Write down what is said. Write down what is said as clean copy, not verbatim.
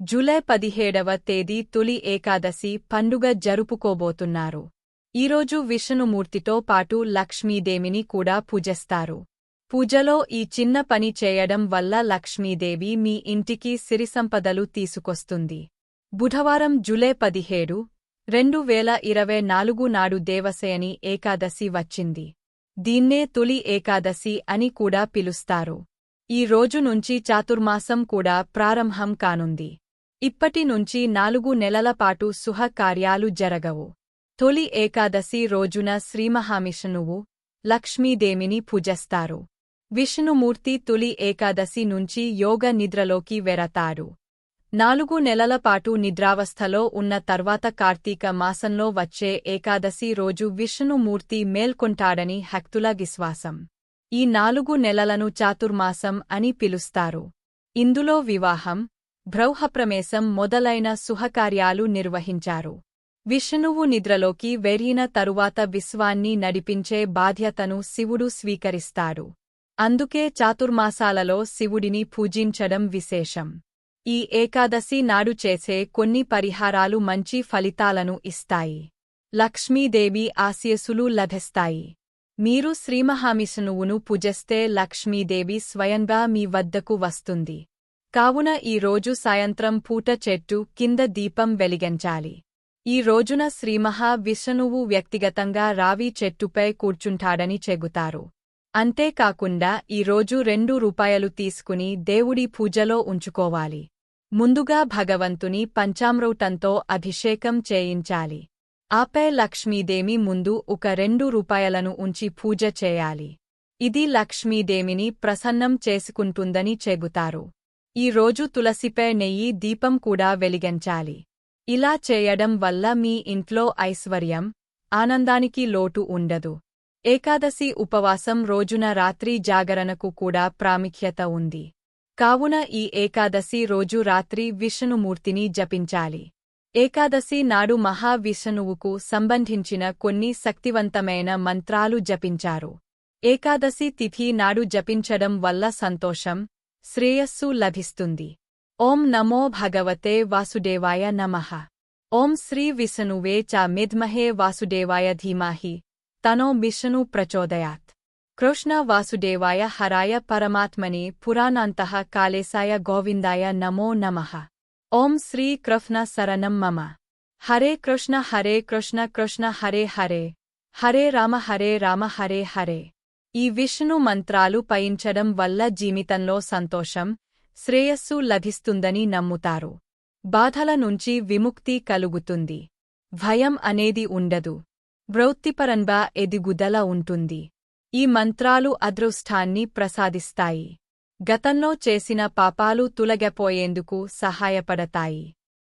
July 17వ తేదీ తొలి ఏకాదశి పండుగ జరుపుకోబోతున్నారు. ఈరోజు విష్ణుమూర్తితో పాటు లక్ష్మీదేవిని కూడా పూజిస్తారు. పూజలో ఈ చిన్న పని చేయడం వల్ల లక్ష్మీదేవి మీ ఇంటికి సిరిసంపదలు తీసుకొస్తుంది. బుధవారం జూలై 17, 2024 నాడు దేవశయని ఏకాదశి వచ్చింది. దీన్నే తొలి ఏకాదశి అని కూడా పిలుస్తారు. ఈ రోజు నుంచి చాతుర్మాసం కూడా ప్రారంభం కానుంది. ఇప్పటి నుంచి 4 నెలల పాటు శుభకార్యాలు జరగవు. తొలి ఏకాదశి రోజున శ్రీమహావిష్ణువు, లక్ష్మీదేవిని పూజిస్తారు. విష్ణుమూర్తి తొలి ఏకాదశి నుంచి యోగ నిద్రలోకి వెరతాడు. 4 నెలల పాటు నిద్రావస్థలో ఉన్న తర్వాత కార్తీక మాసంలో వచ్చే ఏకాదశి రోజు విష్ణుమూర్తి మేల్కొంటాడని భక్తుల విశ్వాసం. ఈ 4 నెలలను చాతుర్మాసం అని పిలుస్తారు. ఇందులో వివాహం, గృహప్రవేశం మొదలైన శుభకార్యాలు నిర్వహించారు. విష్ణువు నిద్రలోకి వెర్రిన తరువాత విశ్వాన్ని నడిపించే బాధ్యతను శివుడు స్వీకరిస్తాడు. అందుకే చాతుర్మాసాలలో శివుడిని పూజించడం విశేషం. ఈ ఏకాదశి నాడు చేసే కొన్ని పరిహారాలు మంచి ఫలితాలను ఇస్తాయి. లక్ష్మీదేవి ఆశీస్సులు లభిస్తాయి. మీరు శ్రీమహావిష్ణువును పూజిస్తే లక్ష్మీదేవి స్వయంగా మీ వద్దకు వస్తుంది. కావున ఈ రోజు సాయంత్రం పూట చెట్టు కింద దీపం వెలిగించాలి. ఈ రోజున శ్రీమహావిష్ణువు వ్యక్తిగతంగా రావి చెట్టుపై కూర్చుంటాడని చెబుతారు. అంతేకాకుండా ఈ రోజు ₹2 తీసుకుని దేవుడి పూజలో ఉంచుకోవాలి. ముందుగా భగవంతుని పంచామృతంతో అభిషేకం చేయించాలి. ఆపై లక్ష్మీదేవి ముందు ఒక ₹2 ఉంచి పూజ చేయాలి. ఇది లక్ష్మీదేవిని ప్రసన్నం చేసుకుంటుందని చెబుతారు. ఈ రోజు తులసిపై నెయ్యి దీపం కూడా వెలిగించాలి. ఇలా చేయడం వల్ల మీ ఇంట్లో ఐశ్వర్యం, ఆనందానికి లోటు ఉండదు. ఏకాదశి ఉపవాసం రోజున రాత్రి జాగరణకు కూడా ప్రాముఖ్యత ఉంది. కావున ఈ ఏకాదశి రోజు రాత్రి విష్ణుమూర్తిని జపించాలి. ఏకాదశి నాడు మహావిష్ణువుకు సంబంధించిన కొన్ని శక్తివంతమైన మంత్రాలు జపించారు. ఏకాదశి తిథి నాడు జపించడం వల్ల సంతోషం, శ్రేయస్సు లభిస్తుంది. ఓం నమో భగవతే వాసుదేవాయ నమః. ఓం శ్రీ విష్ణువే చ విద్మహే వాసుదేవాయ ధీమహి తనో విష్ణు ప్రచోదయాత్. కృష్ణ వాసుదేవాయ హరాయ పరమాత్మనే పురాణాంతః కాళేశాయ గోవిందాయ నమో నమః. ఓం శ్రీ కృష్ణ శరణం మమ. హరే కృష్ణ కృష్ణ హరే హరే, హరే రామ హరే హరే. ఈ విష్ణు మంత్రాలు పయించడం వల్ల జీవితంలో సంతోషం, శ్రేయస్సు లభిస్తుందని నమ్ముతారు. బాధల నుంచి విముక్తి కలుగుతుంది. భయం అనేది ఉండదు. వృత్తిపరంగా ఎదుగుదల ఉంటుంది. ఈ మంత్రాలు అదృష్టాన్ని ప్రసాదిస్తాయి. గతంలో చేసిన పాపాలు తొలగిపోయేందుకు సహాయపడతాయి.